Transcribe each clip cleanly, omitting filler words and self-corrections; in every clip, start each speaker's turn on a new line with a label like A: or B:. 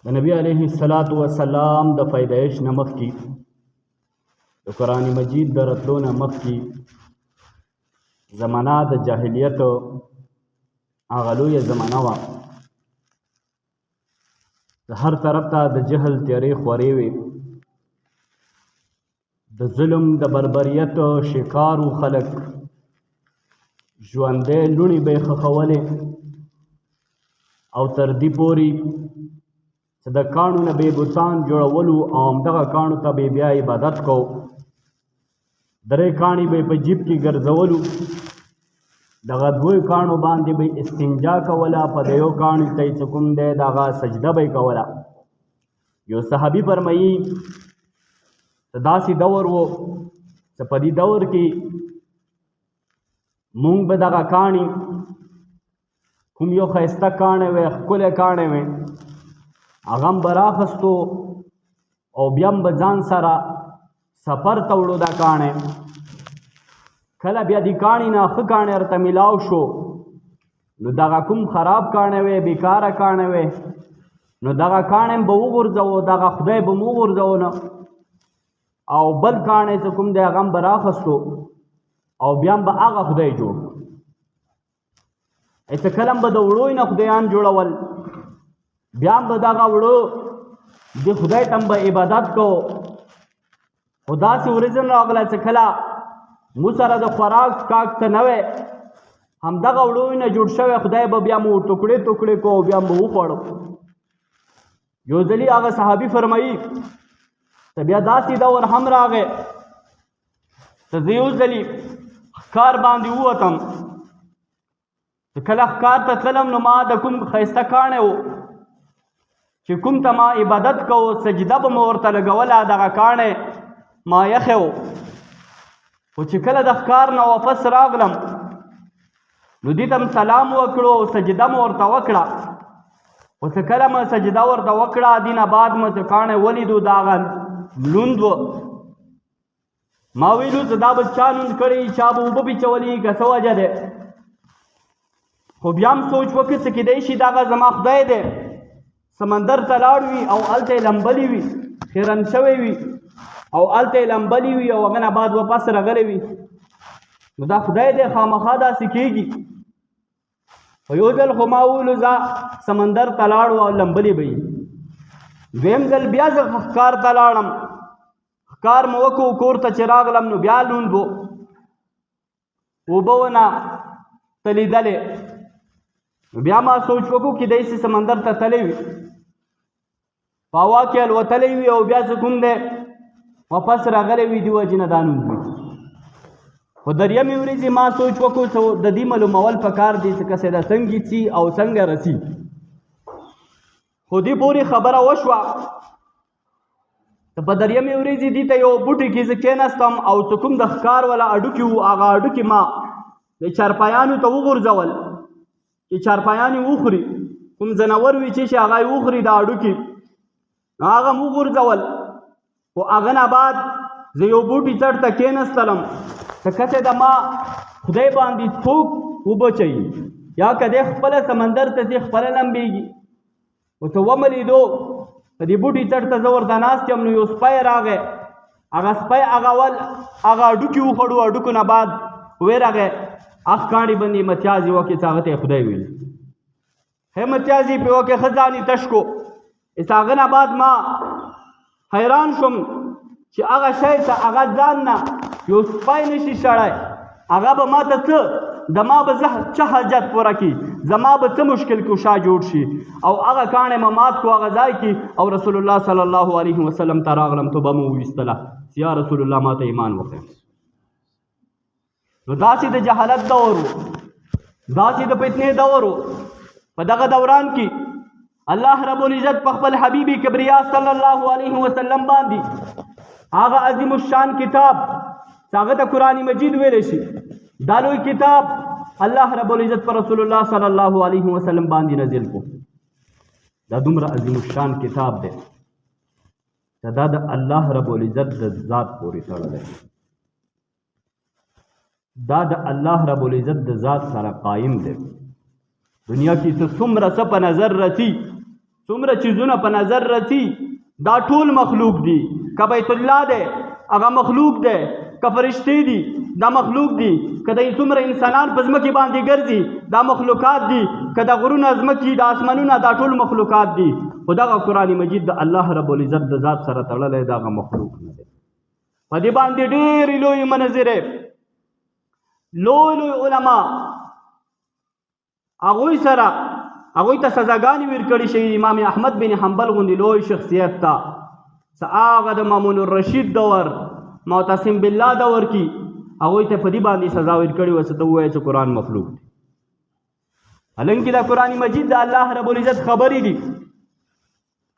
A: د نبی علیه الصلاۃ والسلام د پیدایش نه مخکې د قرآن مجید د راتلو نه مخکې زمانه د جاهلیت هغه لویه زمانه وه. د هر طرف ته د جهل تیارې خورې وې. د ظلم د بربریت شکارو خلک ژوندی لوڼې به یې ښخولې او تر دې پورې چې د کاڼو نه به یې بوتان جوړولو او همدغه کاڼو ته به یې بیا عبادت کو. درې کاڼي به یې په جیب کې ګرځولو، دغه دوی کاڼو باندې به یې استنجا کوله، په د یو کاڼي ته یې چې کوم دی د هغه سجده به یې کوله. یو صحابي فرمایي چې داسې دور و چې په دې دور کې مونږ به دغه کاڼي کوم یو ښایسته کاڼی وی، ښکلی کاڼی وی، هغه هم به راخستو او بیا هم به ځان سره سفر ته وړو. دا کاڼی کله بیا دې کاڼي نه ښه کاڼی ورته میلاو شو، نو دغه کوم خراب کاڼی وی، بیکاره کاڼی وی، نو دغه کاڼی به وغورځوو، دغه خدای به مو وغورځوو نه، او بل کاڼی چې کوم دی هغه هم به راخستو او بیا هم به هغه خدای جوړ. چې کله هم به د وړو نه خدایان جوړول، بیا هم به دغه وړو د خدای ته هم به عبادت کو. خو داسې ورځ راغله چې کله مو سره د خوراک څښاک څه نه وی، همدغه وړو نه جوړ شوی خدای به بیا مو ټوکړې ټوکړې کو او بیا هم به وخوړو. یو ځلي هغه صحابي فرمایي ته بیا داسې دور هم راغی چې زه یو ځلي ښکار باندې ووتم، چې کله ښکار ته تلم نو ما د کوم ښایسته کاڼی و چې کوم ته ما عبادت کو، سجده به مو ورته لګوله، دغه کاڼی ما یخی و. خو چې کله د ښکار نه واپس راغلم نو دې ته م سلام وکړو او سجده مو ورته وکړه. خو چې کله مې سجده ورته وکړه، دې نه بعد مې چې کاڼی ولیدو د هغه لوند و. ما ویلو چې دا به چا لوند کړی، چا به اوبه پیچولي، که څه وجه دی. خو بیا هم سوچ وکړ چې کیدای شي دغه زما خدای دی، سمندر ته لاړ وي او هلته یې لمبلي وي، خیرن شوی وي او هلته یې لمبلي وي او هغه نه بعد واپس راغلی وي، نو دا خدای دی خامخا داسې کېږي. په یو ځل خو ما وویلو زه سمندر ته لاړو او لمبلي به وي. دویم ځل بیا زه ښکار ته لاړم، ښکار مو وکړو، کور ته چې راغلم نو بیا لوند و، اوبه ونه تلیدلې. بیا ما سوچ وکړو کیدای شي سمندر ته تللی وي، په هوا کې الوتلی وي او بیا چې کوم دی واپس راغلی وي، دې وجې نه دا لوند وي. خو دریمې ورځې ما سوچ وکړو چې د دې معلومول پکار دی چې کسې دا څنګه څي او څنګه رسي. خو دې پورې خبره وشوه په دریمې ورځې دې ته یو بوټي کې زه کېناستم او چې کوم د ښکار والا هډوکي وو، هغه هډوکي ما د چارپایانو ته وغورځول چې چارپایان یې وخوري، کوم ځناور وي چې هغه یې وخوري دا هډوکي، نو هغه م وغورځول. خو هغه نه بعد زه یو بوټي څټ ته کېناستلم چې کسې د ما خدای باندې څوک اوبه چوي، یا که دی خپله سمندر ته ځي خپله لمبېږي. خو څه ومه لیدو په دې بوټي څټ ته زه ورته ناست یم، نو یو سپی راغی، هغه سپی هغه هډوکي وخوړو، هډوکو نه بعد ویرغی، هغه کاڼي باندې متیازې وکړې چې هغه ته یې خدای ویل. ښه متیازې پرې وکړې، ښه ځان یې تش کړو. هغه نه بعد ما حیران شوم چې هغه شی ته هغه ځان نه یو سپی نشي شړی، هغه به ما ته څه د ما به زه څه حاجت پوره کړي، زما به څه مشکل کوشا جوړ شي. او هغه کاڼی مې مات کړو هغه ځای کې، او رسول الله صلی الله علیه وسلم ته راغلم، توبه مې وویستله چې یا رسول الله ما ته ایمان وکړه. نو داسې د جهالت دور و، داسې د فتنې دور و. په دغه دوران کې الله رب العزت په خپل حبیب کبریا صلی الله علیه وسلم باندې هغه عظیم الشان کتاب چې هغه ته قرآن مجید ویلی شي، دا لوی کتاب الله رب العزت پر رسول الله صلی الله علیه وسلم باندې نازل کو. دا دومره عظیم الشان کتاب دی چې دا د الله رب العزت د ذات پورې تړلی، دا د الله رب العزت د ذات سره قایم دی. دنیا کې څه څومره څه په نظر رسي څومره چیزونه په نظر رسی دا ټول مخلوق دي. که بیت الله دی هغه مخلوق دی، که فرشتې دي دا مخلوق دي، که د څومره انسانان په ځمکې باندې ګرځي دا مخلوقات دي، که د غرونه ځمکې د اسمانونه دا ټول مخلوقات دي. خو دغه قرآن مجید د الله رب العزت د ذات سره تړلی دغه مخلوق نه دی. په دې باندې ډېرې لویې مناظرې لوی لوی علما هغوی سره هغوی ته سزاګانې ورکړې شوي. امام احمد بن حنبل غوندې لوی شخصیت ته څه هغه د مامون الرشید دور معتصم بالله دور کې هغوی ته په دې باندې سزا ورکړې وه چې ته ووایې چې قرآن مخلوق دی. حالانکې د قرآن مجید د الله رب العزت خبرې دي.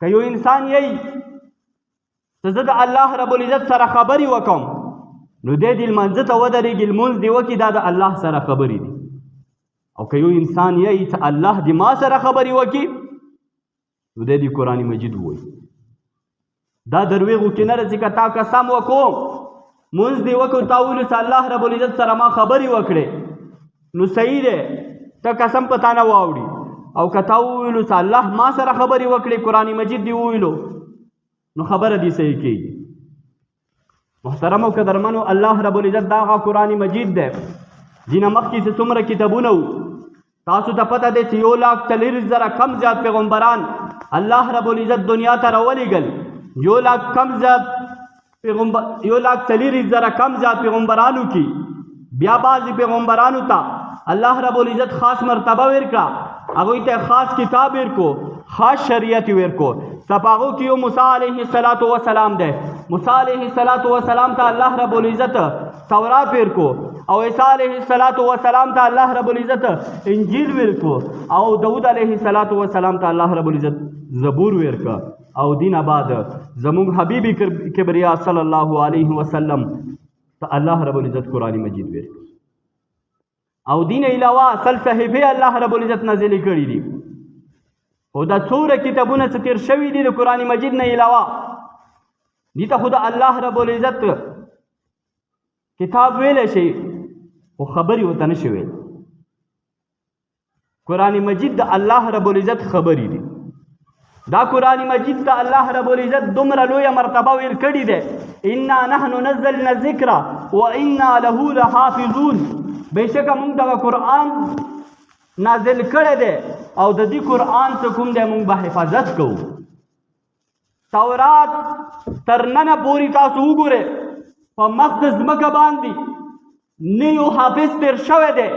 A: که یو انسان یی چې زه د الله رب العزت سره خبرې وکړم نو دی دې لمانځه ته ودرېږي، لمونځ دې وکړي، دا د الله سره خبرې دي. او که یو انسان یی چې الله دې ما سره خبرې وکړي نو دی دې قرآن مجید ووایي. دا درویغو کې نه راځي که تا قسم وکړو مونځ دې وکړو تا وویلو چې الله رب العزت سره ما خبرې وکړې نو صحیح دی، ته قسم په تا نه واوړي. او که تا وویلو چې الله ما سره خبرې وکړې قرآن مجید دې وویلو نو خبره دې صحیح کېږي. محترمو قدرمنو الله رب العزت دا هغه قرآن مجید دی دینه مخکې چې څومره کتابونه وو تاسو ته پته دی چې 1,40,000 کم زیات پیغمبران الله رب العزت دنیا ته راولېږل. 1,00,000 کم زیات 1,40,000 کم زیات پیغمبرانو کې بیا بعضې پیغمبرانو ته الله رب العزت خاص مرتبه ورکړه، هغوی ته خاص کتاب ورکو، خاص شریعت ورکو. سپاغو کې یو موسی علیه السلام دی. موسی علیه السلام ته الله رب العزت تورات ورکو، او عیسی علیه السلام ته الله رب العزت انجیل ورکو، او داود علیه السلام ته الله رب العزت زبور ورکا. او دین بعد زمون حبیب کبریا صلی الله علیه وسلم ته الله رب العزت قرآن مجید ورکا. او دین علاوه اصل صحیفه الله رب العزت نازل کړي دي. او دا څومره کتابونه چې تیر شوي دي د قرآن مجید نه علاوه دي ته خو د الله رب العزت کتاب ویلی شي خو خبرې ورته نه شي ویلی. قرآن مجید د الله رب العزت خبرې دي. دا قرآن مجید ته الله رب العزت دومره لویه مرتبه ورکړې ده. انا نحن نزلنا الذکر وانا له لحافظون. بېشکه موږ دغه قرآن نازل کړی دی او د دې قرآن څه کوم دی موږ به حفاظت کوو. تورات تر ننه پورې تاسو وګورئ په مخ د ځمکه باندې نه یو حافظ تیر شوی دی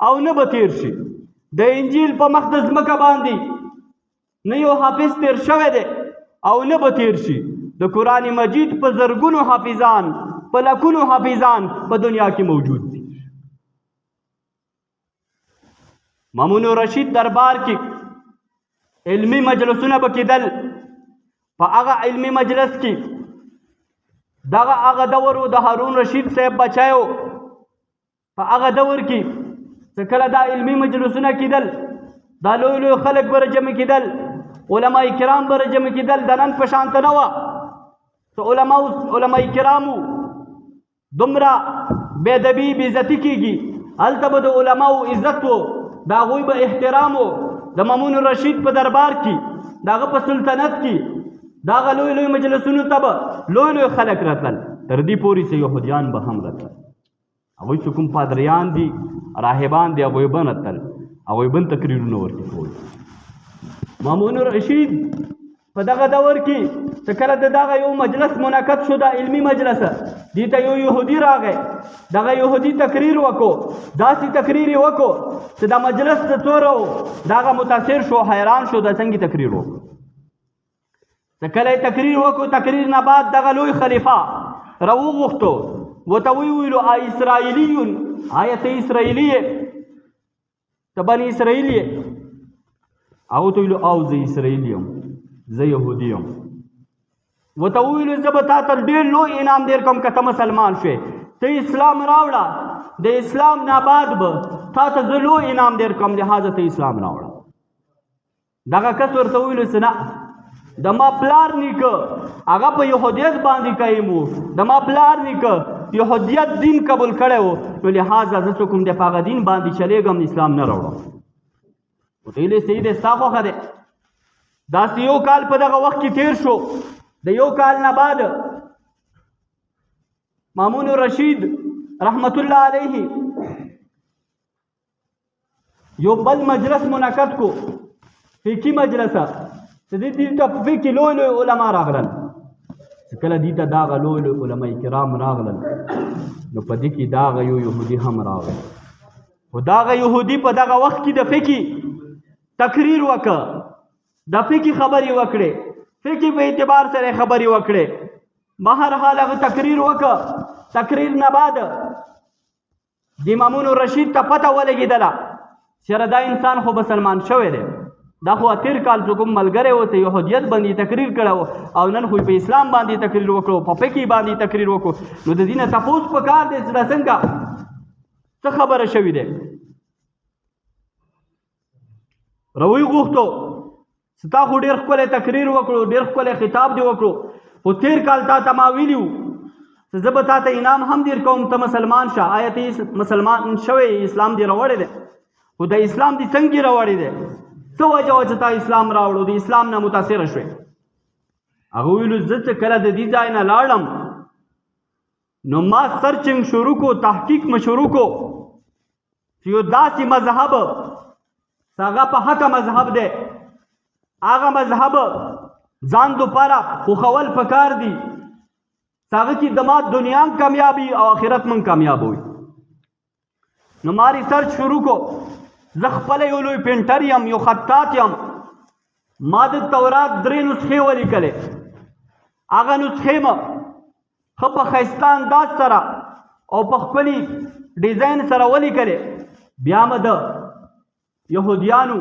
A: او نه به تیر شي. د انجیل په مخ د ځمکه باندې نه یو حافظ تیر شوی دی او نه به تیر شي. د قرآن مجید په زرګونو حافظان په لکونو حافظان په دنیا کې موجود دي. مامون الرشید دربار کې علمی مجلسونه به کېدل. په هغه علمی مجلس کې دغه هغه دور و د هارون رشید صاحب بچایو. په هغه دور کې چې کله دا علمی مجلسونه کېدل دا لوی لوی خلک به راجمع کېدل، علما کرام به راجمع کېدل. د نن په شان ته نه وه چې علما کرامو دومره بېادبي بېعزتي کېږي. هلته به د علماو عزت و، د هغوی به احترام و. د مامون الرشید په دربار کې د هغه په سلطنت کې د هغه لوی لوی مجلسونو ته به لوی لوی خلک راتلل، تر دې پورې چې یهودیان به هم راتلل. هغوی چې کوم پادریان دي راهبان دي هغوی به راتلل، هغوی به تقریرونه ورته کول. مامون الرشید په دغه دور کې چې کله د دغه یو مجلس منعقد شو، د علمي مجلس، دې ته یو یهودي راغی. دغه یهودي تقریر وکړو، داسې تقریر یې وکړو چې د مجلس د څوره و دغه متاثر شو، حیران شو د څنګه تقریر وکړو. چې کله یې تقریر وکړو، تقریر نه بعد دغه لوی خلیفه راوغوښتو، ورته ویلو اسرائیلیون، آیا ته اسرائیلي یې؟ ته بني اسرائیل یې؟ هغه ته ویلو او زه اسرائیل یم، زه یهودي یم. ورته وویلو زه به تا ته ډېر لوی انعام درکړم که ته مسلمان شوې، ته اسلام راوړه، د اسلام نه بعد به تا ته زه لوی انعام درکړم، لهذا ته اسلام راوړه. دغه کس ورته وویلو چې نه، د ما پلار نیکه هغه په یهودیت باندې قایم و، د ما پلار نیکه یهودیت دین قبول کړی و، نو لهذا زه چې کوم دی په هغه دین باندې چلېږم، اسلام نه راوړم. ورته ویلې صحیح دی، ستا خوښه دی. داسې یو کال په دغه وخت کې تیر شو. د یو کال نه بعد مامون رشید رحمت الله علیه یو بل مجلس منعقد کو، فقهي مجلس. چې دې ته فقهي لوی لوی علما راغلل. چې کله دې ته دغه لوی لوی علما کرام راغلل نو په دې کې دغه یو یهودي هم راغی. خو دغه یهودي په دغه وخت کې د فقهي تقریر وکړ، د فقهي خبرې وکړې، فقهي په اعتبار سره خبرې وکړې. بهرحال هغه تقریر وکړ. تقریر نه بعد د مامون رشید ته پته ولګېدله چې دا انسان خو مسلمان شوی دی. دا خو تیر کال چې کوم ملګری و چې یهودیت باندې تقریر کړی و او نن خو په اسلام باندې تقریر وکړو، په فقهي باندې تقریر وکړو، نو د دې نه تپوس پکار دی چې دا څنګه څه خبره شوې ده. روی غوښتو چې تا خو ډېر ښکلی تقریر وکړو، ډېر ښکلی خطاب دې وکړو، خو تیر کال تا ته ما ویلي وو چې زه به تا ته انعام هم در کوم، ته مسلمان شه. آیا ته مسلمان شوی، اسلام دې راوړی دی؟ خو د اسلام دې څنګه راوړی دی؟ څه وجه وه چې تا اسلام راوړو، د اسلام نه متاثره شوې؟ هغه ویلو زه چې کله د دې ځای نه لاړم نو ما سرچنګ شروع کو، تحقیق مې شروع کو چې یو داسې مذهب چې هغه په حقه مذهب دی، هغه مذهب ځان دوپاره خوښول پکار دي چې هغه کې د ما دنیا هم کامیابي او آخرت من کامیاب وي. نو ما ریسرچ شروع کو. زه خپله یو لوی پینټر یم، یو خطاط یم. ما د تورات 3 نسخې ولیکلې. هغه نسخې مې ښه په ښایسته انداز سره او په ښکلي ډیزاین سره ولیکلې. بیا مې د یهودیانو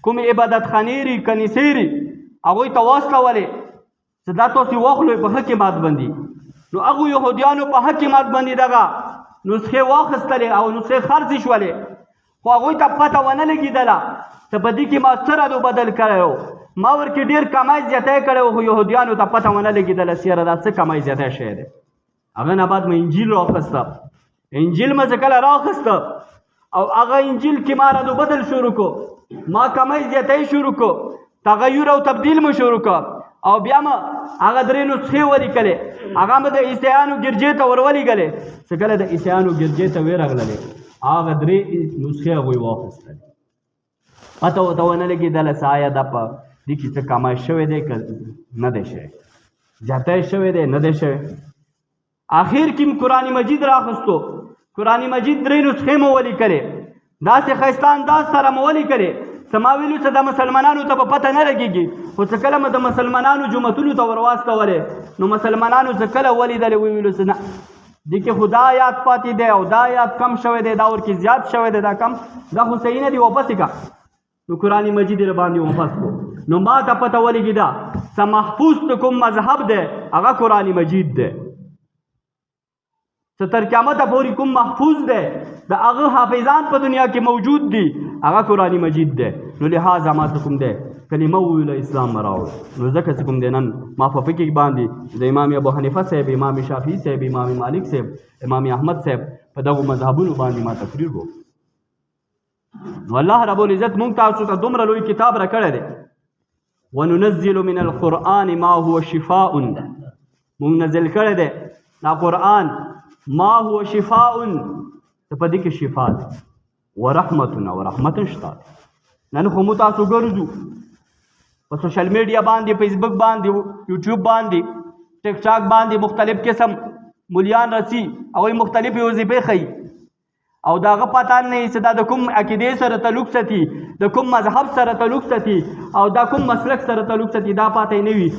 A: کومې عبادتخانې دي، کنیسې دي، هغوی ته واستولې چې دا تاسې واخلئ په حکیمات باندې. نو هغو یهودیانو په حکیمات باندې دغه نسخې واخیستلې او نسخې خرڅې شولې. خو هغوی ته پته ونه لګېدله چې په دې کې ما څه رد و بدل کړی و. ما ورکې ډېر کمای زیاتی کړی و، خو یهودیانو ته پته ونه لګېدله چې یاره دا څه کمای زیاتی شی دی. هغه نه بعد مې انجیل راخیسته. انجیل مې چې کله راخیسته او هغه انجیل کې ما رد و بدل شروع کو، ما کمای زیاتی شروع کو، تغیر او تبدیل مې شروع کو. او بیا مې هغه 3 نسخې ولیکلې. هغه مې د عیسیانو ګرجې ته ور ولېږلې. چې کله د عیسیانو ګرجې ته ورغللې هغه 3 نسخې هغوی واخیستلې. پته ورته ونه لګېدله چې آیا دا په دې کې څه کمای شوی دی که نه دی شوی، زیاتی شوی دی نه دی شوی. آخر کې مې قرآن مجید راخیستو. قرآن مجید 3 نسخې مې ولیکلې. داسې ښایسته انداز سره مې ولیکلې چې ما ویلو چې د مسلمانانو ته به پته نه لګېږي. خو چې کله مې د مسلمانانو جوماتونو ته ور واستولې نو مسلمانانو چې کله ولیدلې وویلو چې نه دې کې خو دا آیات پاتې دی او دا آیات کم شوی دی، دا ورکې زیات شوی دی، دا کم، دا خو صحیح نه دی، واپس یې کړه. نو قرآن مجید یې راباندې واپس کړو. نو ما ته پته ولګېده چې محفوظ ته کوم مذهب دی هغه قرآن مجید دی. چې تر قیامته پورې کوم محفوظ دی د هغه حافظان په دنیا کې موجود دي هغه قرآن مجید دی. نو لحاظه ما ته کوم دی کلمه وویله اسلام مې راوړ. نو ځکه چې کوم دی نن ما په فقه باندې د امام ابو حنیفه صاحب، امام شافعي صاحب، امام مالک صاحب، امام احمد صاحب په دغو مذهبونو باندې ما تقریر وکړو. نو الله رب العزت مونږ تاسو ته دومره لوی کتاب راکړی دی. وننزل من القرآن ما هو شفاء، مونږ نزل کړی دی دا قرآن ما هو شفاء، په دې کې شفا ده، ورحمتنا ورحمت شته. نن خو مو تاسو ګرځو په سوشل میډیا باندې، فیسبوک باندې، یوټیوب باندې، ټیک ټاک باندې مختلف قسم مولیان رسی هغوی مختلفې وظیفې ښیي او د هغه پته نه وي چې دا د کوم عقیدې سره تعلق ساتي، د کوم مذهب سره تعلق ساتي او دا کوم مسلک سره تعلق ساتي، دا پته نه وي.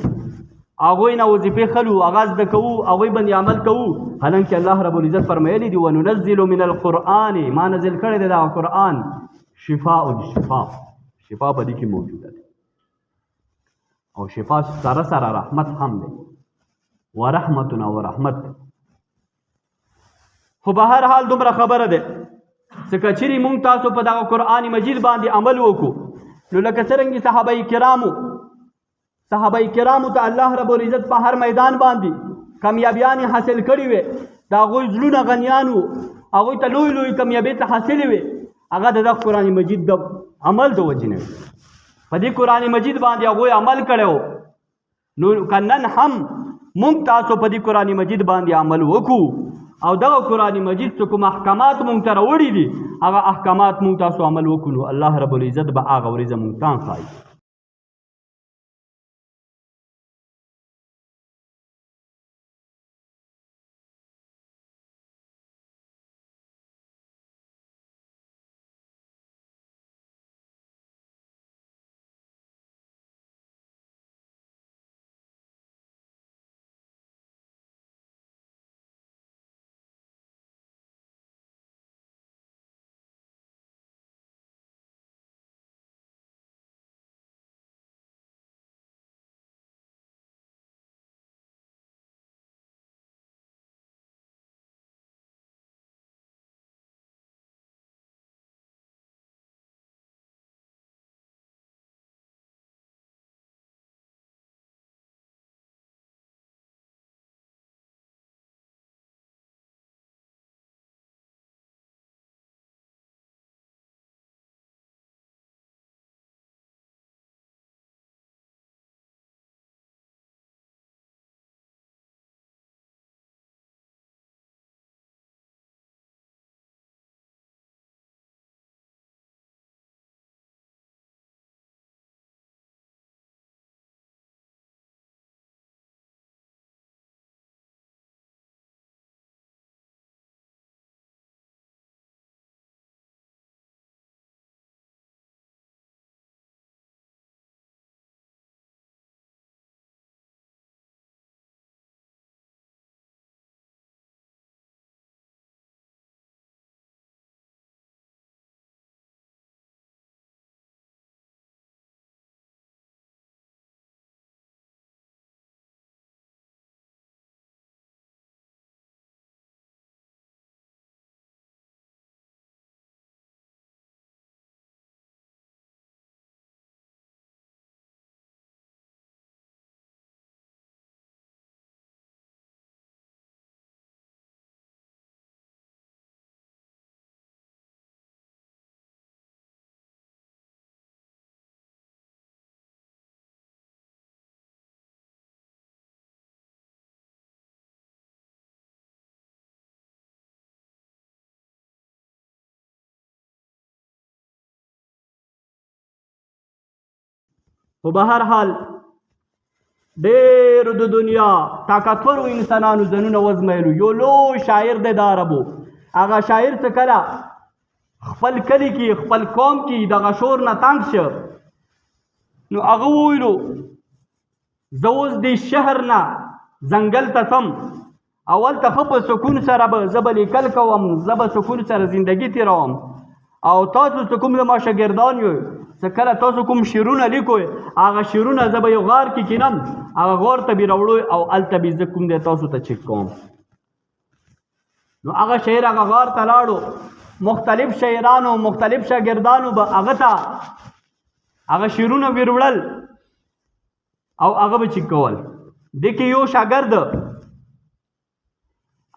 A: هغوی نه وظیفې خلو، هغه زده کوو، هغوی باندې عمل کوو. حالانکه الله رب العزت فرمایلی دي وننزل من القرآن، ما نزل کړی دی دا قرآن شفاء، شفا شفا په دې کې موجوده ده او شفا سره سره رحمت هم دی. ورحمتنا ورحمت. خو به هر حال دومره خبره ده چې که چیرې مونږ تاسو په دغه قرآن مجید باندې عمل وکړو نو لکه څرنګه صحابه کرامو ته الله رب العزت په هر میدان باندې کامیابیانې حاصل کړي وې، د هغوی زړونه غنیان وو، هغوی ته لوی لوی کامیابۍ ته حاصلې وې، هغه د دغه قرآن مجید د عمل د وجې نه وي. په دې قرآن مجید باندې هغوی عمل کړی نو که نن هم موږ تاسو په دې قرآن مجید باندې عمل وکړو او دغه قرآن مجید څه کوم احکامات موږ ته راوړي دي هغه احکامات موږ تاسو عمل وکړو نو الله رب العزت به هغه ورځ موږ ته ښایي. خو به هر حال ډېرو د دنیا طاقتورو انسانانو ځانونه وزمایلو. یو لوی شاعر دی د عربو. هغه شاعر څه کله خپل کلي کې خپل قوم کې دغه شور نه تنګ شه نو هغه وویلو زه اوس دې شهر نه ځنګل ته ځم اول ته ښه په سکون سره به زه به لیکل کوم زه به سکون سره زندګي تېروم او تاسو څه کوم زما شاګردان یو څه کله تاسو کوم شعرونه لیکئ هغه شعرونه زه به یو غار کې کینم هغه غار ته به راوړو او هلته به زه کوم دی تاسو ته چک کوم. نو هغه شاعر هغه غار ته لاړو مختلف شاعرانو مختلف شاګردانو به هغه ته هغه شعرونه وروړل او هغه به چک کول. دې کې یو شاګرد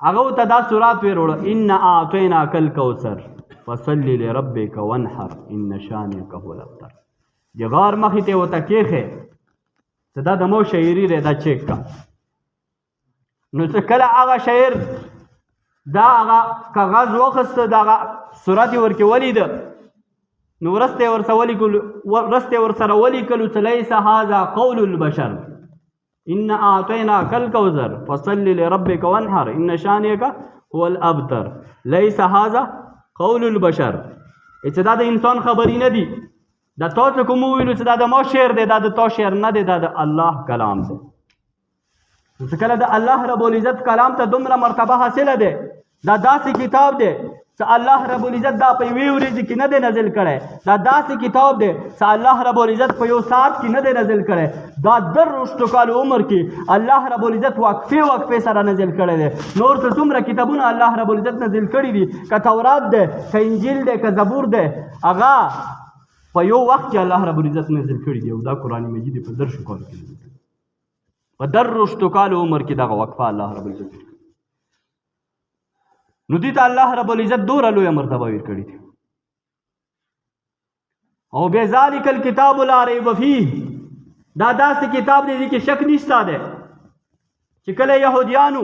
A: هغه ته دا سورات وروړه ان اعطیناک الکوثر فصل لربک وانحر ان شانک هو الابتر. د غار مخې ته ورته کېښی چې دا د مو شاعري دی دا چیک کا. نو چې کله هغه شاعر دا هغه کاغذ واخیسته د هغه صورت یې ورکې ولیده نو وروسته یې ورسره ولیکلو چې لیس هذا قول البشر ان اعطیناک الکوثر فصل لربک وانحر ان شانک هو الابتر. لیس هذا قول البشر چې دا د انسان خبرې نه دي دا تاسو کوم وویلو چې دا د ما شعر دی دا د تا شعر نه دی دا د الله کلام دی. چې کله د الله رب العزت کلام ته دومره مرتبه حاصله دی دا داسې کتاب دی چې الله رب العزت دا په یوې ورځې کې نه دی نازل کړی دا داسې کتاب دی چې الله رب العزت په یو ساعت کې نه دی نازل کړی دا 10 کالو عمر کې الله رب العزت وقفې سره نازل کړی دی. نور څه څومره کتابونه الله رب العزت نازل کړي دي که تورات دی که انجیل دی که زبور دی هغه په یو وخت کې الله رب العزت نازل کړي دي او دا قرآن مجید په 10 کالو کې نازل کړي په 10 کالو عمر کې دغه وقفه الله رب العزت نو دې ته الله رب العزت دومره لویه مرتبه ورکړې دي. او بذالک الکتاب لا ریب فیه، دا داسې کتاب دی کې شک نشته دی چې کله یهودیانو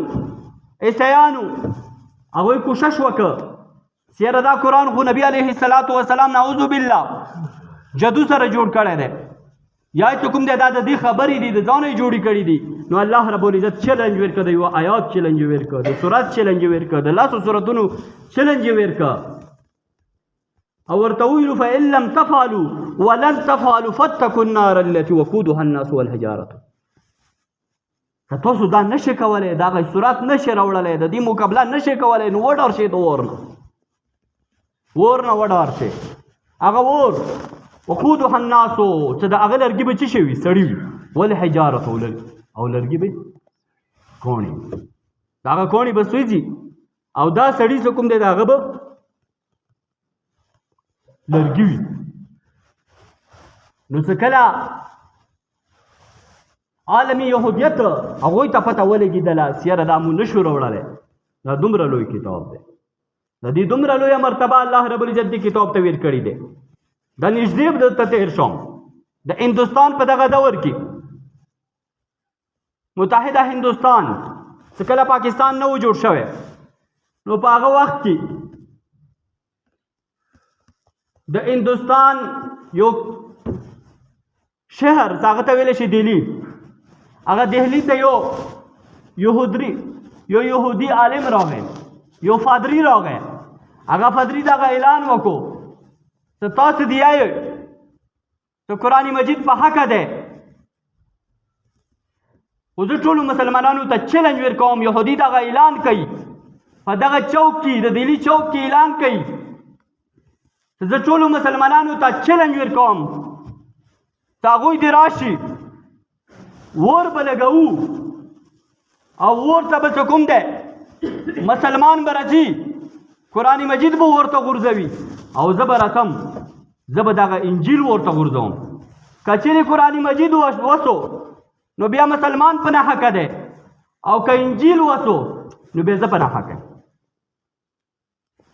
A: عیسیانو هغوی کوشش وکړ چې یاره دا قرآن خو نبي علیه السلام نعوذ بالله جدو سره جوړ کړی دی یا چې کوم دی دا د دې خبرې دي د ځانه یې جوړې کړي دي. نو الله رب العزت چیلنج ورکړ، د یوه آیات چیلنج ورکړ، د سورت چیلنج ورکړ، د لاسو سورتونو چیلنج ورکړ او ورته وویلو فإن لم تفعلوا ولن تفعلوا فاتقوا النار التي وقودها الناس والحجارة. که تاسو دا نشئ کولی، د هغه صورت نشئ راوړلی، د دې مقابله نشئ کولی، نو وډار شئ د اور نه وډار شئ. هغه اور وقودها الناس چې د هغه لرګي به څه شی وي؟ سړي وي. والحجارة او لرګي به کوڼې، د هغه کوڼې به سوځي او دا سړي چې کوم دی د هغه به لرګي وي. نو څه کله عالمي یهودیت هغوی ته پته ولګېدله چې یاره دا مو نشو راوړلی، دا دومره لوی کتاب دی، د دې دومره لویه مرتبه الله رب العزت دې کتاب ته ور کړي دی. دا نږدې به درته تېر شوم د هندوستان په دغه دور کې متحده هندوستان چې کله پاکستان نه و جوړ شوی، نو په هغه وخت کې د هندوستان یو شهر هغه ته ویلی شي دهلی، هغه دهلی ته یو یهودي عالم راغی، یو پادري راغی. هغه پادري دغه اعلان وکړو چې تاسو دی یې ته قرآن مجید په حق دی، خو زه ټولو مسلمانانو ته چیلنج ورکوم، یهودي دغه اعلان کوي په دغه چوک کې، د دهلي چوک کې اعلان کوي، زه ټولو مسلمانانو ته چیلنج ورکوم چې هغوی دې راشي اور به لګوو او اور ته به څه کوم دی مسلمان به راځي قرآن مجید به ورته غورځوي او زه به رسم، زه به دغه انجیل ورته غورځوم. که چیرې قرآن مجید وسو نو بیا مسلمان په ناحقه دی، او که انجیل وسو نو بیا زه په ناحقه یم.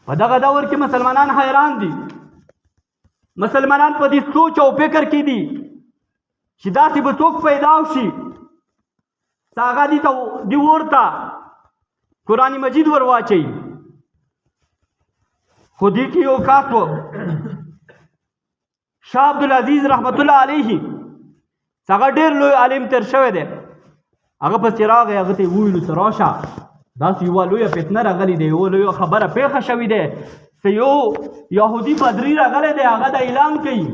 A: په دغه دور کې مسلمانان حیران دي، مسلمانان په دې سوچ او فکر کې دي چې داسې به څوک پیدا وشي چې هغه دې ورته قرآن مجید ور واچوي. خو دې کې یو کس و شاه عبدالعزیز رحمت الله علیه، هغه ډېر لوی عالم تېر شوی دی. هغه پسې راغی، هغه ته یې وویلو چې راشه داسې یوه لویه فتنه راغلې ده، یوه لویه خبره پېښه شوې ده چې یو یهودي پادري راغلی دی، هغه دا اعلان کوي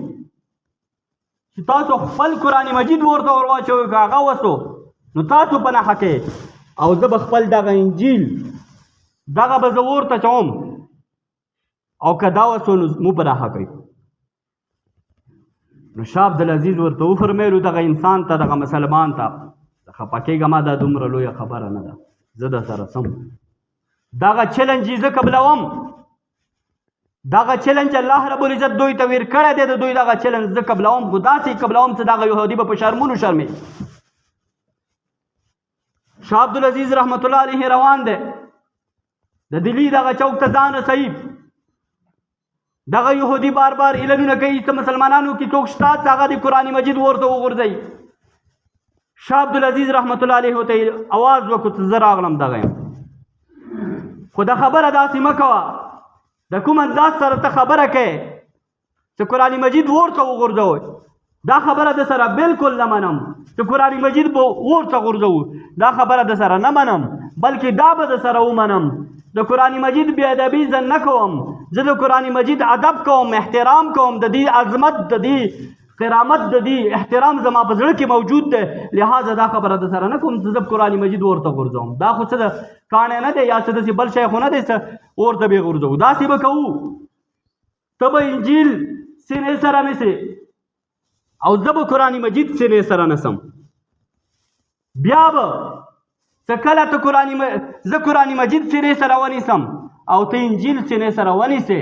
A: چې تاسو خپل قرآن مجید ورته ور واچوئ، که هغه وسو نو تاسو په ناحقه یې، او زه به خپل دغه انجیل دغه به زه ورته چوم، او که دا وسو نو مو په ناحقه یو. نو شاه عبدالعزیز ورته وفرمیلو دغه انسان ته، دغه مسلمان ته، خفه کېږه ما دا دومره لویه خبره نه ده، زه در سره سم. دغه چیلنج یې زه قبلوم، دغه چیلنج الله رب العزت دوی ته ویر کړی دی، د دوی دغه چیلنج زه قبلوم، خو داسې قبلوم چې دغه یهودي به په شرمونو شرمي. شاه عبدالعزیز رحمت الله علیه روان دی، د دهلي دغه چوک ته ځان رسوي. دغه یهودي بار بار اعلانونه کوي چې مسلمانانو کې څوک شته چې هغه د قرآن مجید ورته وغورځوي. شاه عبدالعزیز رحمت الله علیه ته اواز وکړو چې زه راغلم دغه یم، خو دا خبره داسې مه کوه، د کوم انداز سره ته خبره کوې چې قرآن مجید ورته وغورځوئ، دا خبره د سره بالکل نه منم چې قرآن مجید به ورته غورځوو، دا خبره د سره نه منم، بلکې دا به د سره ومنم. د قرآن مجید بې ادبي زه نه کوم، زه د قرآن مجید ادب کوم، احترام کوم، د دې عظمت، د دې کرامت، د دې احترام زما په زړه کې موجود دی، لہذا دا خبره د سره نه کوم چې زه قرآن مجید ورته غورځوم. دا خو څه د کاڼی نه دی یا څه داسې بل شی خو نه دی چې ورته به یې غورځوو. داسې به کوو، ته به انجیل سینې سره نیسې او زه به قرآن مجید سینې سره نسم. بیا به څه کله ته زه قرآن مجید سینې سره ونیسم او ته انجیل سینې سره ونیسې،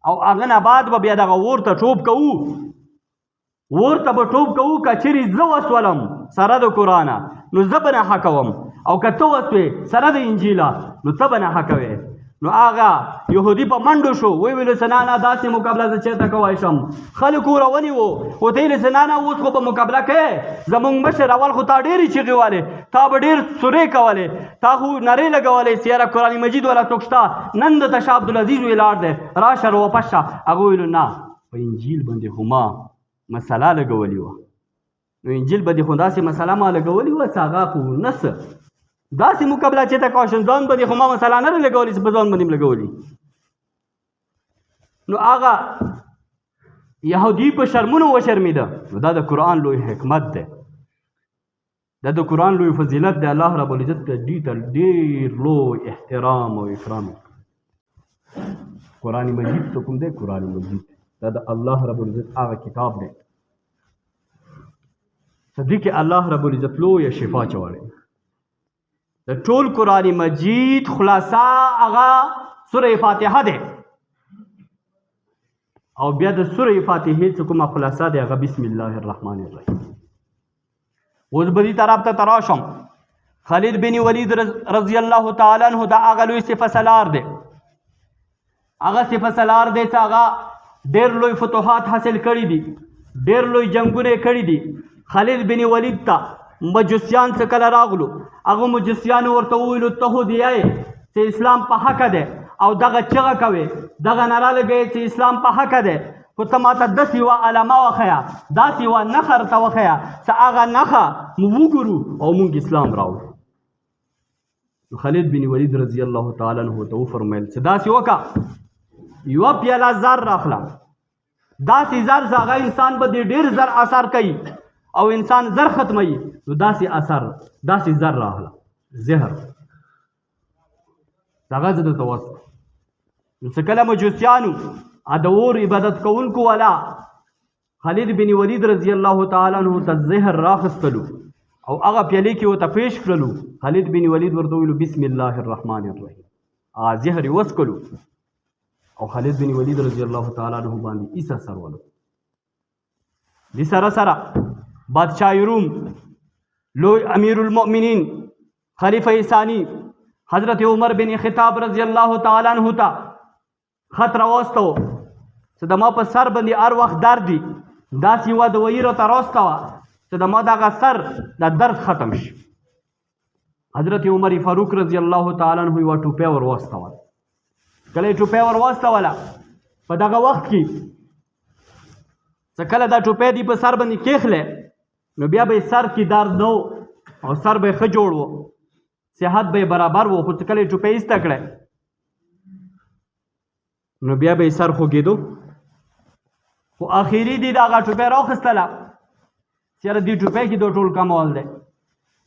A: او هغه نه بعد به بیا دغه اور ته ټوپ کوو، ورته به ټوپ کوو. که چیرې زه وسولم سره د قرآنه نو زه به ناحقه وم، او که ته وسوې سره د انجیله نو ته به ناحقه وې. نو هغه یهودي په منډو شو ویلو سنانا داسې مقابله زه چېرته کولی شم خلکو ورونیوو ورته ویلې سنانا اوس خو په مقابله کوې زمونږ مشر اول خو تا ډېرې چیغې والې تا به ډېر سورې کولې تا خو نرې لګولې سیاره قرآن مجید والا څوک شته نن د شاه عبدالعزیز ولاړ دی راشه روپس شه هغه ویلو نه په انجیل باندې خو ما مسله لګولې وه نو انجیل باندې خو داسې مسله ما لګولې وه چې هغه خو نه څه داسې مقابله چې ته کوشن ځان باندې خو ما مسله نه لګولې چې په ځان باندې لګولې نو هغه یهودي په شرمونو وشرمېده نو دا د قرآن لوی حکمت دی دا د قرآن لوی فضیلت دی الله رب العزت دې ته ډېر لوی احترام او اکرام قرآن مجید ته کوم دی قرآن مجید دا د الله رب العزت هغه کتاب دی چې دې کې الله رب العزت لوی شفا چولی د ټول قرآن مجید خلاصه هغه سوره فاتحه ده او بیا د سوره فاتحه څخه کومه خلاصه ده هغه بسم الله الرحمن الرحیم اوس به دې طرف ته تراشم خالد بن ولید رضی الله تعالی عنہ دا هغه لوی صفه سالار ده هغه صفه سالار ده چې هغه ډېر لوی فتوحات حاصل کړي دي ډېر لوی جنگونه کړي دي خالد بن ولید ته مجوسیان څه کله راغلو هغه مجوسیانو ورته وویلو ته خو دی چې اسلام په حق دی او دغه چغه کوي دغه ناره لګوي چې اسلام په حق دی خو ته ماته داسې یوه علامه وښیه داسې یوه نښه راته وښیه چې هغه نښه موږ وګورو او موږ اسلام راوړو خالد بن ولید رضی الله تعالی عنہ ته وفرمیل چې داسې وکړه یوه پیاله زر راخله داسې زر چې هغه انسان به دې ډېر زر اثر کوي او انسان زر ختموي نو داسې اثر داسې زر راغله زهر هغه زه درته وسم نو چې کله مجوسیانو د اور عبادت کوونکو والا خالد بن ولید رضی الله تعالی عنہ ته زهر راخستلو او هغه پیالې کې ورته پیش کړلو خالد بن ولید ورته ویلو بسم الله الرحمن الرحیم زهر یې وڅکلو او خالد بن ولید رضی الله تعالی عنہ باندې هیڅ اثر ونه دې سره سره بادشاہ روم لوی امیر المؤمنین خلیفہ ثانی حضرت عمر بن خطاب رضی الله تعالی عنہ ته خط راوستو چې د ما په سر باندې هر وخت درد دي داسې یوه دوایي راته راوستوه چې د ما دغه سر د درد ختم شي حضرت عمر فاروق رضی الله تعالی عنہ یوه ټوپۍ ور واستوله کله یې ټوپۍ ور واستوله په دغه وخت کې چې کله دا ټوپۍ دی په سر باندې کېښلی نو بیا به سر کې درد نه او سر به ښه جوړ و صحت به برابر و خو چې کله یې ټوپۍ ایسته کړی نو بیا به یې سر خوږېدو خو اخري دی د هغه ټوپۍ راوخیستله چې یاره دې ټوپۍ کې دا ټول کمال دی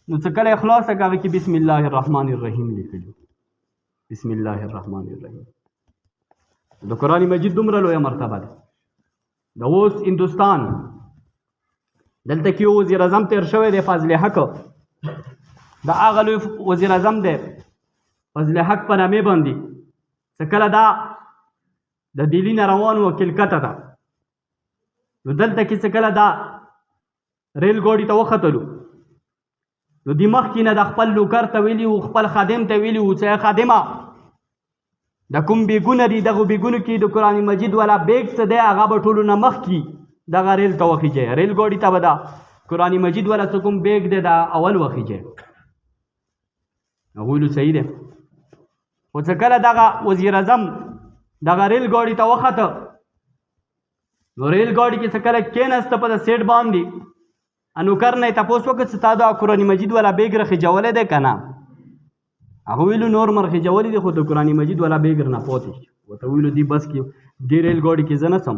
A: نو چې کله یې خلاصه کړه هغه کې بسم الله الرحمن الرحیم لیکلي بسم الله الرحمن الرحیم د قرآن مجید دومره لویه مرتبه ده د اوس هندوستان دلته کې یو وزیر اعظم تیر شوی دی فضل حق د هغه لوی وزیر اعظم دی فضل حق په نامې باندې چې کله دا د دهلي نه روان و کلکته ته نو دلته کې چې کله دا ریل ګاډي ته وختلو نو د مخکې نه د خپل نوکر ته ویلي و خپل خادم ته ویلي و چې خادمه د کوم بیګونه دي دغه بیګونو کې د قرآن مجید والا بیګ څه دی هغه به ټولو نه مخکې دغه ریل ته وخیجئ ریل ګاډي ته به دا قرآن مجید والا څه کوم بیګ دی دا اول وخیجئ هغه ویلو صحیح دی خو چې کله دغه وزیر اعظم دغه ریل ګاډي ته وخته نو ریل ګاډي کې څه کله کېناسته په سیټ باندې نوکر نه یې تپوس وکړ چې تا دا قرآن مجید والا بیګ رخیجولی دی که نه هغه ویلو نور مرخیجولی دی خو د قرآن مجید والا بیګ نه پاتې شي ورته ویلو دی بس کې دې ریل ګاډي کې زه نه څم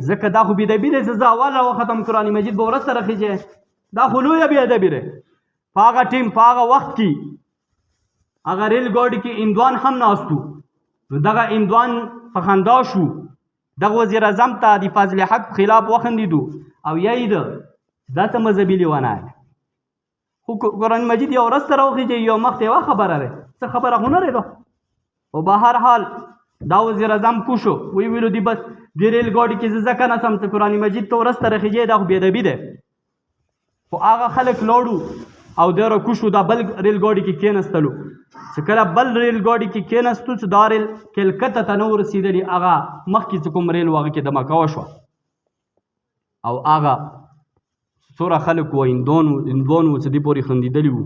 A: ځکه دا خو بېادبي دی چې زه اول راوختم قرآن مجید به وروسته رخیجې دا خو لویه بېادبي دی په هغه ټیم په هغه وخت کې هغه ریل ګاډي کې هندوان هم ناست وو نو دغه هندوان په خندا شو دغه وزیر اعظم ته د فضل حق خلاف وخندېدو او یې ده دا څه مذهبي لیونی خو قرآن مجید یو ورځ ته راوخیجئ یو مخته یوه خبره دی څه خبره خو نه دی دا خو به هر حال دا وزیر اعظم پوه شو وی ویلو دی بس دې ریل ګاډي کې زه ځکه نه څم چې قرآن مجید ته ورځ ته راخیجئ دا خو بېادبي دی خو هغه خلک لاړو او دی راکوشو دا بل ریل ګاډي کې کېنستلو چې کله بل ریل ګاډي کې کېنستو چې دا ریل کلکته ته نه ورسېدلي هغه مخکې چې کوم ریل و هغه کې دمه وشوه او هغه څومره خلک وو هندوان وو چې دې پورې خندېدلي وو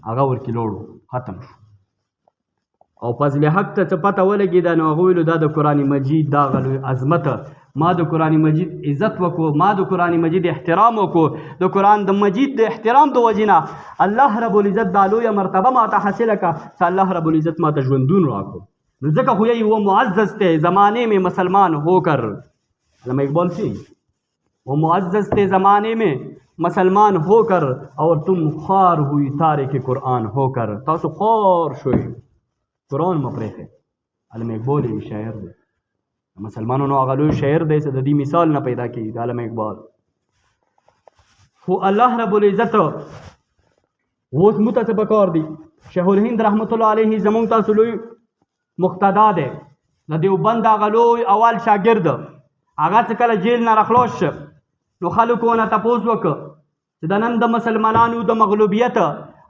A: هغه ورکې لوړ ختم شو او فضل حق ته څه پته ولګېده نو هغه ویلو دا د قرآن مجید دا غلوی عظمت ما د قرآن مجید عزت وکړو ما د قرآن مجید احترام وکړو د قرآن د مجید د احترام د وجې نه الله رب العزت دا لویه مرتبه ما ته حاصله کړه چې الله رب العزت ما ته ژوندون راکړو نو ځکه خو یې وہ معزز تھے زمانے میں مسلمان ہو کر علامہ اقبال سے وہ معزز تھے زمانے میں مسلمان ہو کر اور تم خوار ہوئی تارک قرآن ہو کر تاسو خوار شوئ قرآن مه پرېښئ علامه اقبال یې شاعر دی مسلمانانو هغه لوی شاعر دی چې د دې مثال نه پیدا کېږي د علامه اقبال خو الله رب العزت اوس موږ ته څه پکار دي شیخ الهند رحمت الله علیه زموږ تاسو لوی مقتدا دی د دیوبند هغه لوی اول شاګرد هغه چې کله جیل نه راخلاص شه نو خلکو ونه تپوس وکړه چې د نن د مسلمانانو د مغلوبیت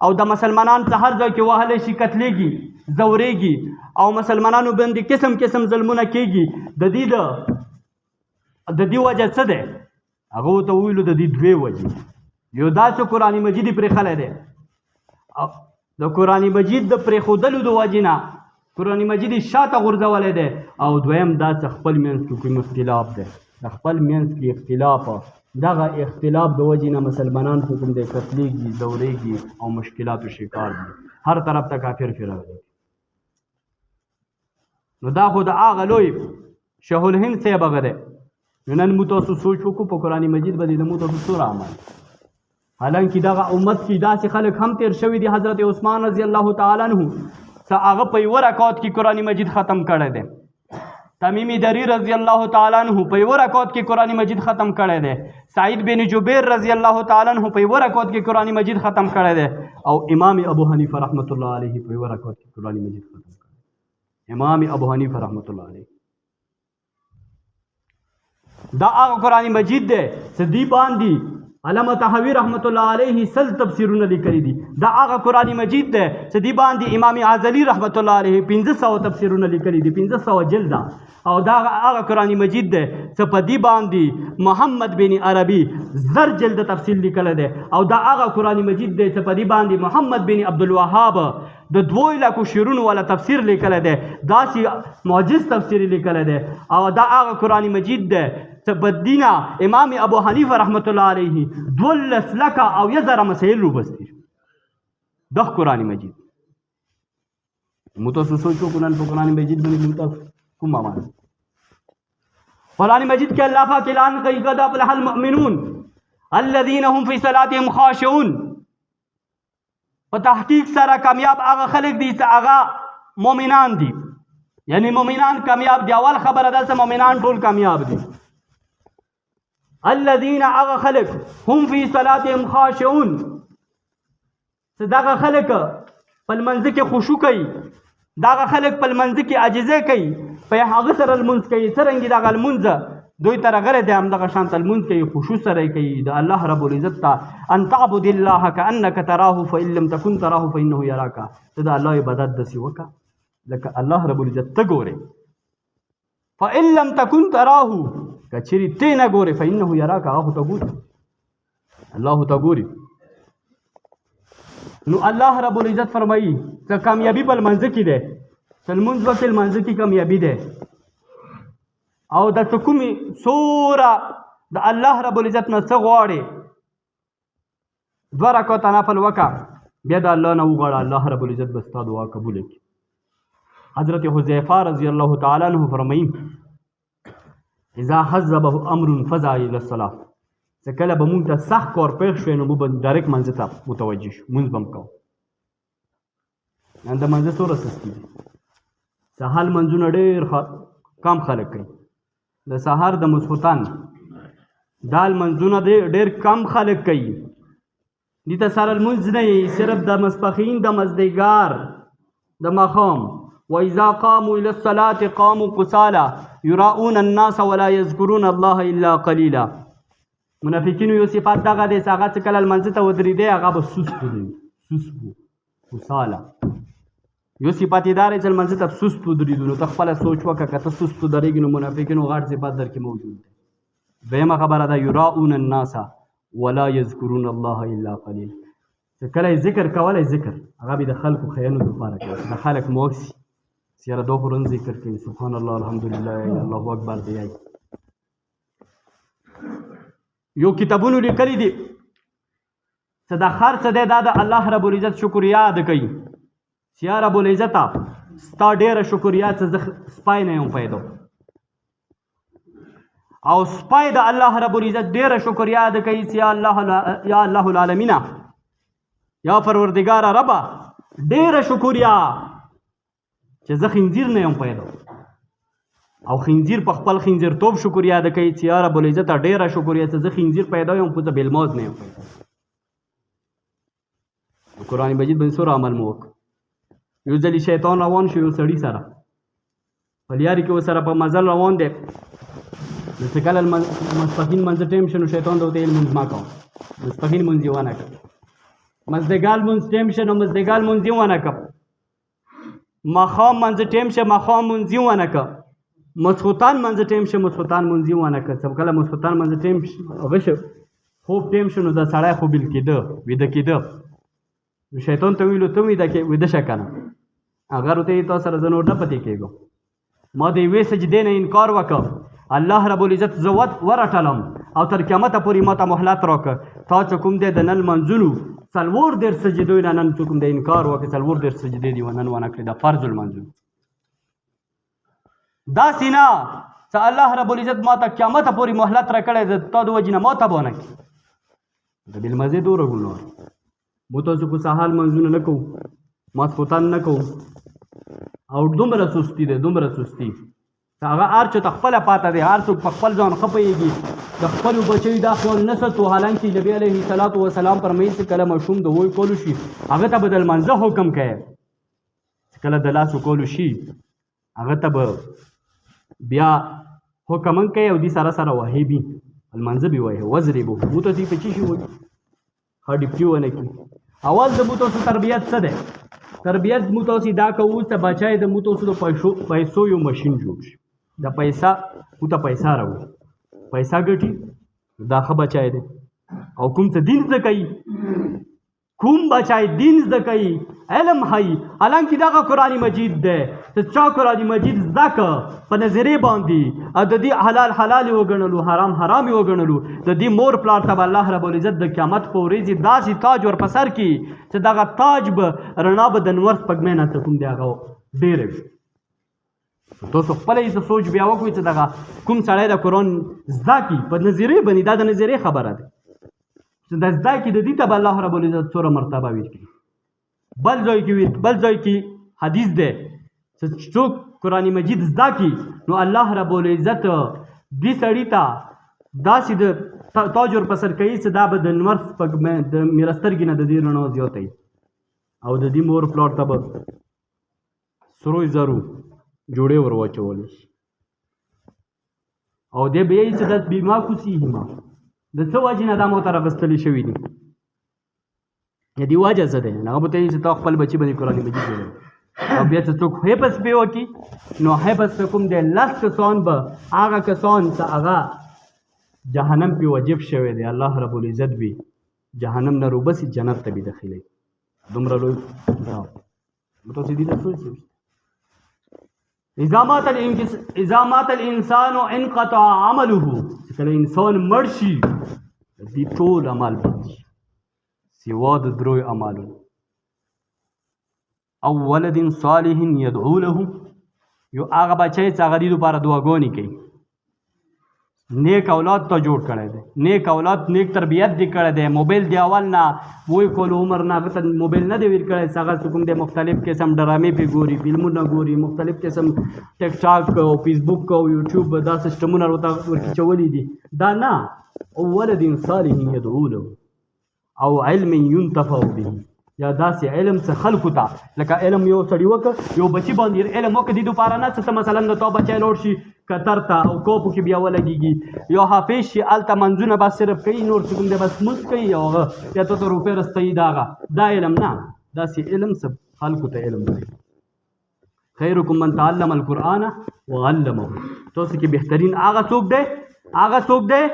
A: او د مسلمانان څه هر ځای کې وهلی شي قتلیږي زوریږي او مسلمانانو باندې قسم قسم ظلمونه کېږي د دې وجه څه دی هغه ورته وویلو د دې دوې وجې یو دا چې قرآن مجید یې پرېښلی دی د قرآن مجید د پرېښودلو د وجې نه قرآن مجید یې شاته غورځولی دی او دویم دا چې خپل منځ کې کوم اختلاف دی د خپل منځ کې اختلاف دغه اختلاف د وجې نه مسلمانان خو کوم دی قتلیږي زوریږي او مشکلاتو شکار دي هر طرف ته کافر راغلی نو دا خو د هغه لوی شیخ الهند صاحب هغه دی نو نن موږ تاسو سوچ وکړو په قرآن مجید باندې د موږ تاسو څومره عمل حالانکې دغه امت کې داسې خلک هم تیر شوي دي حضرت عثمان رضی الله تعالی عنه څه هغه په یوه رکعت کې قرآن مجید ختم کړی دی تمیمی دری رضی اللہ تعالیٰ عنہ په یوه رکعت کې قرآن مجید ختم کړی دی سعید بن جبیر رضی اللہ تعالیٰ عنہ په یوه رکعت کې قرآن مجید ختم کړی دی او امام ابو حنیفه رحمت الله علیه په یوه رکعت کې قرآن مجید ختم کړی امام ابو حنیفه رحمت الله علیه دا هغه قرآن مجید دی چې دی باندې علامه طحاوی رحمت الله علیه سل تفسیرونه لیکلي دي دا هغه قرآن مجید دی چې دی باندې امام غزالی رحمت الله علیه 1500 تفسیرونه لیکلي دي 1500 جلده او دا هغه قرآن مجید دی چې په دی باندې محمد بن عربي زر جلد تفسیر لیکلی دی او دا هغه قرآن مجید دی چې په دی باندې محمد بن عبدالوهاب د 2 لکو شعرونو والا تفسیر لیکلی دی داسې معجز تفسیر لیکلی دی او دا هغه قرآن مجید دی چې په دینه امام ابو حنیفه رحمت الله علیه 12 لکه او 1000 مسایل روبستي دغه قرآن مجید موږ تاسو سوچ وکړو نن په قرآن مجید باندې موږ تاسو کوم عمل قرآن مجید کې الله پاک اعلان کوي قد افلح المؤمنون الذين هم في صلاتهم خاشعون په تحقیق سره کامیاب هغه خلک دي چې هغه مؤمنان دي یعنی مؤمنان کامیاب دي اول خبره ده چې مؤمنان ټول کامیاب دي الذين هغه خلک هم في صلاتهم خاشعون چې دغه خلک په لمانځه کې خشوع کوي دغه خلک په لمانځه کې عاجزي کوي په هغه سره لمونځ کوي څرنګه دغه لمونځ دوی تر غره د همدغه شان لمونځ کوي خشوع سره کوي د الله رب العزت ته ان تعبد الله كانك تراه فان لم تكن تراه فانه يراك دا الله عبادت دسی وکا لکه الله رب العزت ته ګوري فان لم تكن تراه کچری ته نه ګوري فانه يراك هغه ته ګوري الله ته ګوري نو الله رب العزت فرمایي چې کامیابی په منځ کې ده سلمونځ په منځ کې کامیابی ده او د کومي سوره د الله رب العزت نه څه غواړي 2 رکعات نفل وکا بیا د الله نه وغواړه الله رب العزت به ستا دعا قبول کړي حضرت حذیفه رضی الله تعالی عنہ فرمایي اذا حزبه امر فزع الى الصلاه چې کله به مونږ ته سخت کار پیښ شوی نو موږ به ډایرکټ منځ ته متوجه شو مونځ به هم کوو نن د منځه څومره سستي دي سهال منځونه ډېر کم خلک کوي د سهار د ماسخوتن دال منځونه ډېر کم خلک کوي دې ته سره لمونځ نه یي صرف د ماسپښین د مازدیګر د ماښام واذا قاموا الى الصلاه قاموا كسالى يراؤون الناس ولا يذكرون الله الا قليلا منافقینو یو صفات دغه دی چې هغه چې کله لمانځه ته ودرېدی هغه به سست ودرېږي سست وو خوشحاله یو صفت یې دا دی چې لمانځه ته سست ودرېدو نو ته خپله سوچ وکړه که ته سست ودرېږي نو منافقینو غټ صفت در کې موجود دی دویمه خبره ده یراؤون الناس ولا یذکرون الله الا قلیل چې کله یې ذکر کولی ذکر هغه به د خلکو ښیانو دپاره کوي چې د خلک موکسي چې یاره دا خو رن ذکر کوي سبحان الله الحمدلله الله اکبر دی یو کتابونو لیکلی دي چې دا خر څه دی دا د الله رب العزت شکریا ادا کوي چې یا رب العزته ستا ډېره شکریا چې زه سپی نه یم پیدا او سپی د الله رب العزت ډېره شکریا ادا کوي چې یا الله العالمینه یا پروردګاره ربه ډېره شکریا چې زه خنزیر نه یم پیدا او خنزیر په خپل خنزیرتوب شکریا ادا کوي چې یا رب العزت ډېره شکریا چې زه خنزیر پیدا یم خو زه بېلماز نه یم پیدا قرآن مجید باندې څومره عمل مو وکړ یو ځلې شیطان روان شو یو سړي سره په لیارې کې ورسره په مزل روان دی نو چې کله ماسپښین لمانځه ټایم شو نو شیطان ته ویل لمونځ مه کوه ماسپښین لمونځ یې ونه کړ مازدیګر لمونځ ټایم شو نو مازدیګر لمونځ یې ونه کړ ماښام لمانځه ټایم شو ماښام لمونځ یې ونه کړ ماسخوتن لمانځه ټایم شو ماسخوتن لمونځ یې ونه کړ چې کله ماسخوتن لمانځه ټایم هغه شو خوب ټایم شو نو دا سړی خوبیل کېده ویده کېده شیطان ته ویلو ته ویده شه که نه هغه ورته ویل تا سره زه نور نه پاتې کېږم ما د یوې سجدې نه انکار وکړ الله رب العزت زه ورټلم او تر قیامته پورې ما ته مهلت راکړه تا چې کوم دی د نن لمانځلو 40 سجدو نه نن چې کوم دی انکار وکړې 40 سجدې دي نن ونه کړې د فرض لمانځلو داسې نه چې الله رب العزت ما ته قیامته پورې مهلت راکړی د تا د وجې نه ما ته به ونه کړي د بېلمځې دوره ګناه مو تاسو په سهال منځونه نه کوو ماسخوتن نه کوو او دومره سستي دی دومره سستي چې هغه هر چا ته خپله پاته دی هر څوک په خپل ځان ښه پوهېږي د خپلو بچیو دا خیال نه ساتو حالانکې نبي علیه الصلاة وسلام فرمایي چې کله ماشوم د ووی کولو شي هغه ته به د لمانځه حکم کوي چې کله د لاسو کولو شي هغه ته به بیا حکم هم کوي او دې سره سره وهي بي لمانځه به وایي وضربو مو تاسې په څه شي وایي ښه ډیپټي ونه کړي اول د مو تاسو تربیت څه دی تربیت مو تاسو دا کوو چې بچی د مو تاسو د پیسو یو ماشین جوړ شي د پیسه مو ته پیسه راوړي پیسه ګټي دا ښه بچی دی او کوم څه دین زده کوي کوم بچی دین زده کوي علم ښایي حالانکې دغه قرآن مجید دی چې چا قرآن مجید زده که په نظرې باندې او د دې حلال حلال یې وګڼلو حرام حرام یې وګڼلو د دې مور پلار ته به الله رب العزت د قیامت په ورځې داسې تاج ور په سر کړي چې دغه تاج به رڼا به د نور سپږمۍ نه څه کوم دی هغه ډېره وي تاسو خپله یې سوچ بیا وکړئ چې دغه کوم سړی د قرآن زده کړي په نظرې باندې دا د نظرې خبره ده چې د زده کړي د دې ته به الله رب العزت څومره مرتبه ورکړي بل ځای کې حدیث دی چې څوک قرآن مجید زده کړي نو الله رب العزت دې سړي ته داسې د تاج ور په سر کوي چې دا به د نور سپږمۍ د میره سترګې نه د دې رڼا زیاتوي او د دې مور پلار ته به سرو زرو جوړې ور واچولی شي او دی به یې چې د بیما کوسیږي ما د څه وجې نه دا مو ته راغستلی شوي دي د دې وجه څه دی هغه به ته یې چې تا خپل بچي باندې قرآن مجید جوړوي او بیا چې څوک حفظ پې وکړي نو حفظ پې کوم دی 10 کسان به هغه کسان چې هغه جهنم پې وجب شوی دی الله رب العزت به جهنم نه روبسي جنت ته به داخلوي دومره لوی تاسو دې ته سوچ اذا مات الانسان انقطع عمله کله انسان مړ شي دې ټول عمل بند شي سوا د درو اعمالو او ولد صالح يدعو له یو هغه بچی چې هغه دې لپاره دعاګانې کوي نیک اولاد ته جوړ کړی دی نیک اولاد نیک تربیت دی کړی دی موبایل دی اول نه وای کول عمر نه هغه ته موبایل نه دی ور کړی هغه کوم دی مختلف قسم ډرامې پې ګوري فلمونه ګوري مختلف قسم ټیک ټاک او فیسبوک او یوټیوب دا سیسټمونه ورته ورکړي دي دا نه او ولد صالح يدعو له او علم ينتفع به یا داسې علم څه خلکو ته لکه علم یو سړي وکړه یو بچي باندې علم وکړه دې دپاره نه څه مثلا د تا بچی لوړ شي قطر ته او کوپو کې بیا ولګېږي یو حافظ چې هلته منځونه به صرف کوي نور چې کوم دی بس مونځ کوي او هغه یا ته ته روپۍ رستوي دا علم نه داسې علم څه خلکو ته علم دی خیرکم من تعلم القرآن وعلمه تاسو کې بهترین هغه څوک دی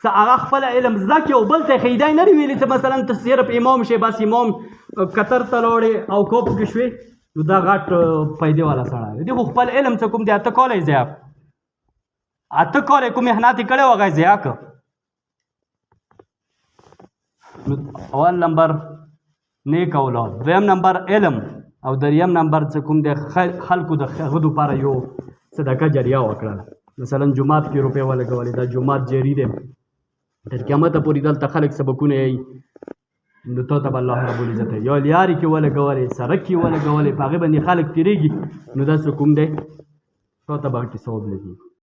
A: چې هغه خپل علم زده کړي او بل ته ښیي دا یې نه دي ویلي چې مثلا ته صرف امام شې بس امام قطر ته لاړې او کوپو کې شوې نو دا غټ پیدې والا سړی دی خو خپل علم څه کوم دی اته کاله یې ضیا اته کاله کوم محنت یې کړی و هغه یې ضیا کړ نو اول نمبر نیک اولاد دویم نمبر علم او دریم نمبر څه کوم دی خلکو د هغه دپاره یو صدقه جریه وکړله مثلا جومات کې روپۍ ولګولې دا جومات جاري دی تر قیامته پورې دلته خلک سبقونه یي نو تا ته به الله رب العزت یا لیارې کې ولګولې سړک کې ولګولې په هغې باندې خلک تېرېږي نو دا څه کوم دی تا ته به هغې کې ثواب لګېږي